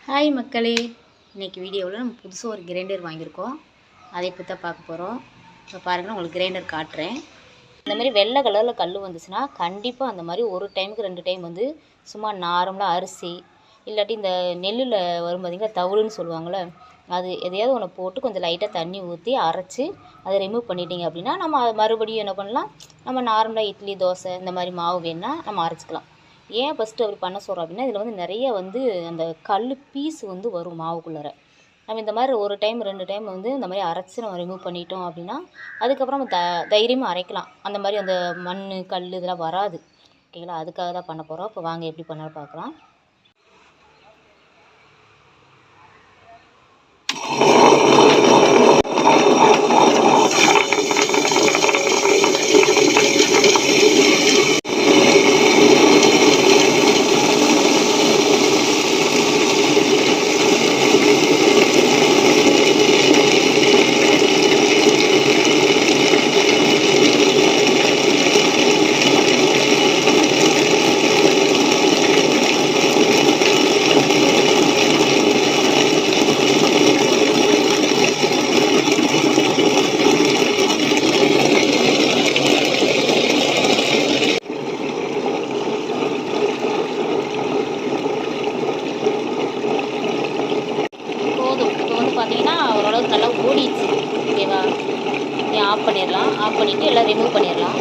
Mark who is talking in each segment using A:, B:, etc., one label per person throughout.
A: Hi மக்களே, இன்றைக்கி வீடியோவில் நம்ம புதுசாக ஒரு கிரைண்டர் வாங்கியிருக்கோம். அதை பற்றி தான் பார்க்க போகிறோம். இப்போ பாருங்கள், உங்களுக்கு கிரைண்டர் காட்டுறேன். இந்த மாதிரி வெள்ளை கலரில் கல் வந்துச்சுன்னா கண்டிப்பாக அந்த மாதிரி ஒரு டைமுக்கு 2 டைம் வந்து சும்மா நார்மலாக அரிசி இல்லாட்டி இந்த நெல்லில் வரும் பார்த்திங்களா, தவுளுன்னு சொல்லுவாங்கள்ல, அது எதையாவது ஒன்று போட்டு கொஞ்சம் லைட்டாக தண்ணி ஊற்றி அரைச்சி அதை ரிமூவ் பண்ணிட்டீங்க அப்படின்னா நம்ம மறுபடியும் என்ன பண்ணலாம், நம்ம நார்மலாக இட்லி தோசை இந்த மாதிரி மாவு வேணுன்னா நம்ம அரைச்சிக்கலாம். ஏன் ஃபஸ்ட்டு அப்படி பண்ண சொல்கிறோம் அப்படின்னா, இதில் வந்து நிறைய வந்து அந்த கல் பீஸ் வந்து வரும் மாவுக்குள்ளார. நம்ம இந்த மாதிரி ஒரு டைம் 2 டைம் வந்து இந்த மாதிரி அரைச்சி நம்ம ரிமூவ் பண்ணிட்டோம் அப்படின்னா அதுக்கப்புறம் நம்ம தைரியமாக அரைக்கலாம். அந்த மாதிரி அந்த மண் கல் இதெல்லாம் வராது. ஓகேங்களா, அதுக்காக தான் பண்ண போகிறோம். இப்போ வாங்க எப்படி பண்ண பார்க்கலாம். பார்த்தீங்கன்னா ஓரளவுக்கு நல்லா ஓடிடுச்சு. ஓகேவா, நீ ஆஃப் பண்ணிடலாம். ஆஃப் பண்ணிவிட்டு எல்லாம் ரிமூவ் பண்ணிடலாம்.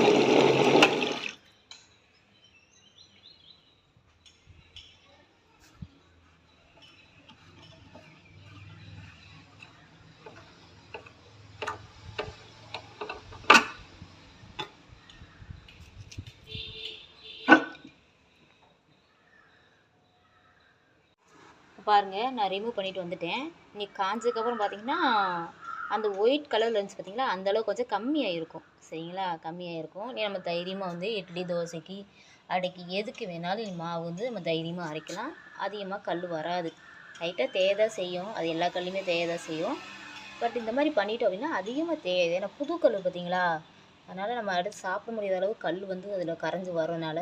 A: பாருங்கள், நான் ரிமூவ் பண்ணிவிட்டு வந்துட்டேன். இன்னைக்கு காஞ்சதுக்கப்புறம் பார்த்தீங்கன்னா அந்த ஒயிட் கலரில் இருந்துச்சு பார்த்தீங்களா, அந்தளவு கொஞ்சம் கம்மியாக இருக்கும். சரிங்களா, கம்மியாக இருக்கும். நீ நம்ம தைரியமாக வந்து இட்லி தோசைக்கு அடைக்கி எதுக்கு வேணாலும் மாவு வந்து நம்ம தைரியமாக அரைக்கலாம். அதிகமாக கல் வராது. லைட்டாக தேயதான் செய்யும், அது எல்லா கல்லுமே தேயதான் செய்யும். பட் இந்த மாதிரி பண்ணிட்டோம் அப்படின்னா அதிகமாக தேயுது. ஏன்னா புது கல் பார்த்தீங்களா, அதனால் நம்ம அடுத்து சாப்பிட முடியாத அளவு கல் வந்து அதில் கரைஞ்சி வரனால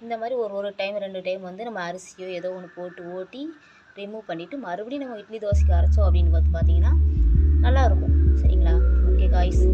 A: இந்த மாதிரி ஒரு டைம் 2 டைம் வந்து நம்ம அரிசியோ ஏதோ ஒன்று போட்டு ஓட்டி ரிமூவ் பண்ணிவிட்டு மறுபடியும் நம்ம இட்லி தோசைக்கு அரைச்சோம் அப்படின்னு பார்த்தீங்கன்னா நல்லாயிருக்கும். சரிங்களா, ஓகே காய்ஸ்.